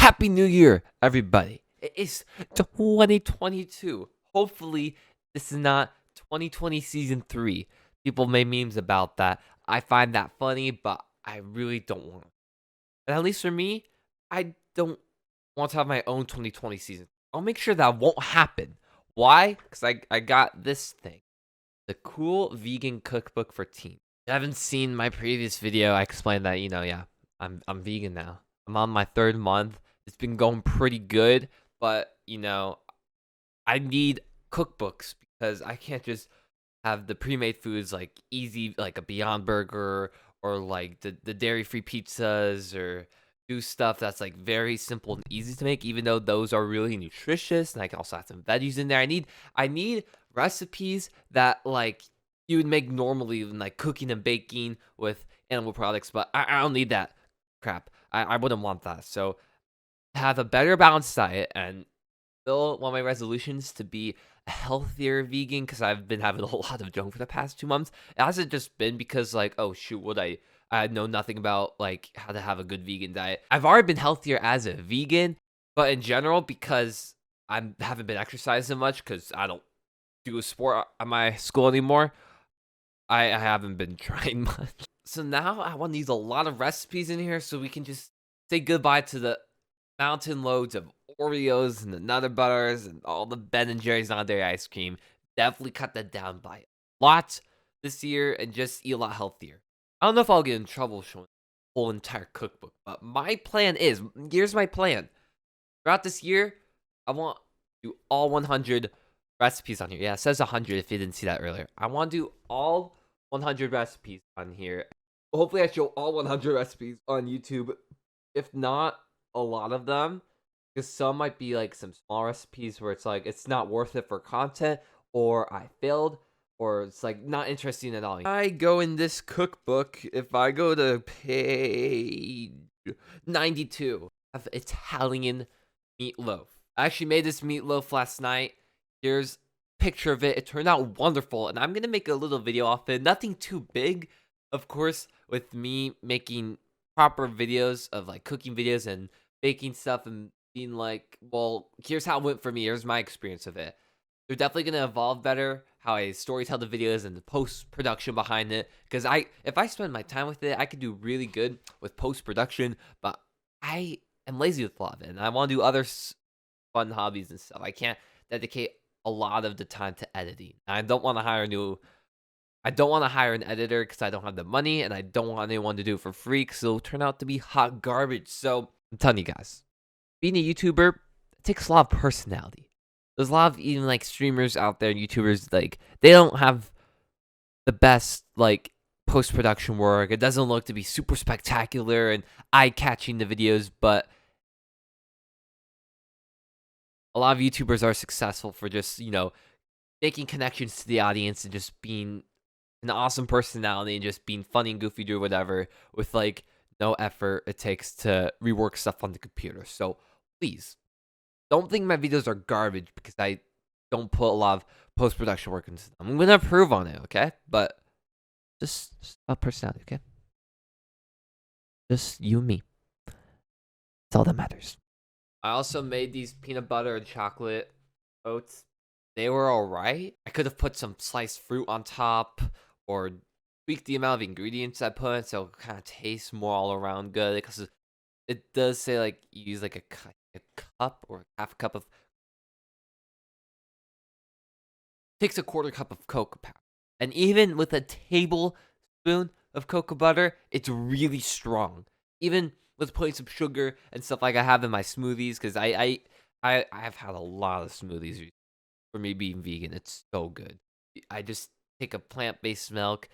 Happy New Year, everybody. It is 2022. Hopefully, this is not 2020 season 3. People make memes about that. I find that funny, but I really don't want to. And at least for me, I don't want to have my own 2020 season. I'll make sure that won't happen. Why? Because I got this thing. The cool vegan cookbook for teens. If you haven't seen my previous video, I explained that, yeah, I'm vegan now. I'm on my 3rd month. It's been going pretty good, but I need cookbooks because I can't just have the pre-made foods like easy, like a Beyond Burger or like the dairy-free pizzas, or do stuff that's like very simple and easy to make, even though those are really nutritious. And I can also add some veggies in there. I need recipes that like you would make normally in like cooking and baking with animal products, but I don't need that crap. I wouldn't want that. So have a better balanced diet, and still want my resolutions to be a healthier vegan because I've been having a whole lot of junk for the past 2 months. It hasn't just been because like, oh shoot, I know nothing about like how to have a good vegan diet. I've already been healthier as a vegan, but in general, because I haven't been exercising much because I don't do a sport at my school anymore, I haven't been trying much. So now I want to use a lot of recipes in here so we can just say goodbye to the mountain loads of Oreos and the Nutter Butters and all the Ben and Jerry's non-dairy ice cream. Definitely cut that down by a lot this year and just eat a lot healthier. I don't know if I'll get in trouble showing the whole entire cookbook, but my plan is, here's my plan. Throughout this year, I want to do all 100 recipes on here. Yeah, it says 100 if you didn't see that earlier. I want to do all 100 recipes on here. Hopefully I show all 100 recipes on YouTube. If not, a lot of them, because some might be like some small recipes where it's like it's not worth it for content, or I failed, or it's like not interesting at all. I go in this cookbook, if I go to page 92, I have Italian meatloaf. I actually made this meatloaf last night. Here's a picture of it. It turned out wonderful, and I'm gonna make a little video off it. Nothing too big, of course, with me making proper videos of like cooking videos and baking stuff and being like, well, here's how it went for me. Here's my experience of it. They're definitely gonna evolve better how I storytell the videos and the post production behind it. Because if I spend my time with it, I could do really good with post production. But I am lazy with a lot of it, and I want to do other fun hobbies and stuff. I can't dedicate a lot of the time to editing. I don't want to hire an editor because I don't have the money, and I don't want anyone to do it for free because it'll turn out to be hot garbage. So I'm telling you guys, being a YouTuber takes a lot of personality. There's a lot of even like streamers out there, YouTubers, like they don't have the best like post-production work. It doesn't look to be super spectacular and eye-catching, the videos, but a lot of YouTubers are successful for just, making connections to the audience and just being an awesome personality and just being funny and goofy, do whatever, with like no effort it takes to rework stuff on the computer. So please don't think my videos are garbage because I don't put a lot of post-production work into them. I'm gonna improve on it, okay? But just a personality, okay? Just you and me. That's all that matters. I also made these peanut butter and chocolate oats. They were alright. I could have put some sliced fruit on top or tweak the amount of ingredients I put so it kind of tastes more all around good, because it does say like you use like a cup or half a cup of, takes a quarter cup of cocoa powder, and even with a tablespoon of cocoa butter, it's really strong. Even with putting some sugar and stuff like I have in my smoothies, because I've had a lot of smoothies for me being vegan. It's so good. I just take a plant-based milk,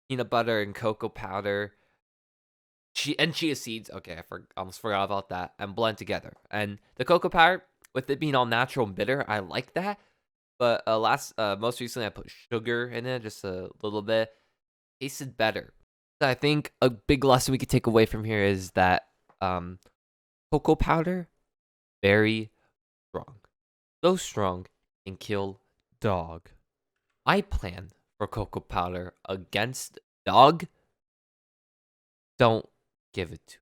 peanut butter, and cocoa powder, chia seeds. Okay, I almost forgot about that. And blend together. And the cocoa powder, with it being all natural and bitter, I like that. But most recently, I put sugar in it, just a little bit. Tasted better. I think a big lesson we could take away from here is that cocoa powder, very strong. So strong, and kill dog. I plan for cocoa powder against dog. Don't give it to,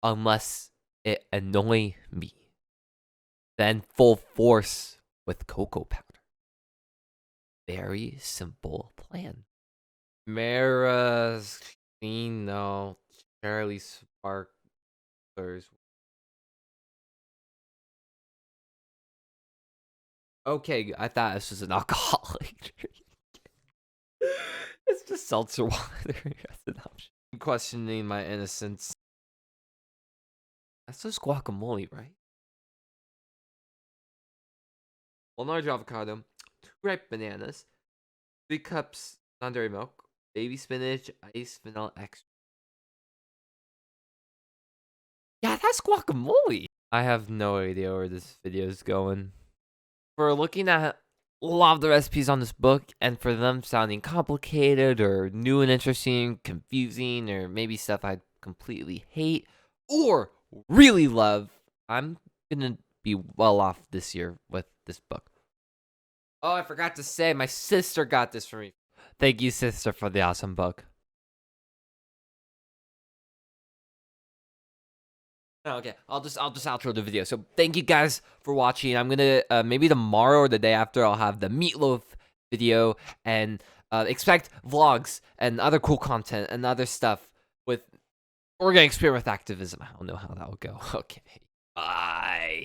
unless it annoy me. Then full force with cocoa powder. Very simple plan. Maraschino Charlie Sparklers. Okay, I thought this was an alcoholic drink. It's just seltzer water. That's an option. I'm questioning my innocence. That's just guacamole, right? 1 large avocado, 2 ripe bananas, 3 cups non-dairy milk, baby spinach, iced vanilla extract. Yeah, that's guacamole. I have no idea where this video is going. For looking at a lot of the recipes on this book, and for them sounding complicated or new and interesting, confusing, or maybe stuff I completely hate or really love, I'm gonna be well off this year with this book. Oh, I forgot to say, my sister got this for me. Thank you, sister, for the awesome book. Oh, okay, I'll just outro the video. So thank you guys for watching. I'm gonna maybe tomorrow or the day after I'll have the meatloaf video, and expect vlogs and other cool content and other stuff with organic spirit with activism. I don't know how that will go. Okay, bye.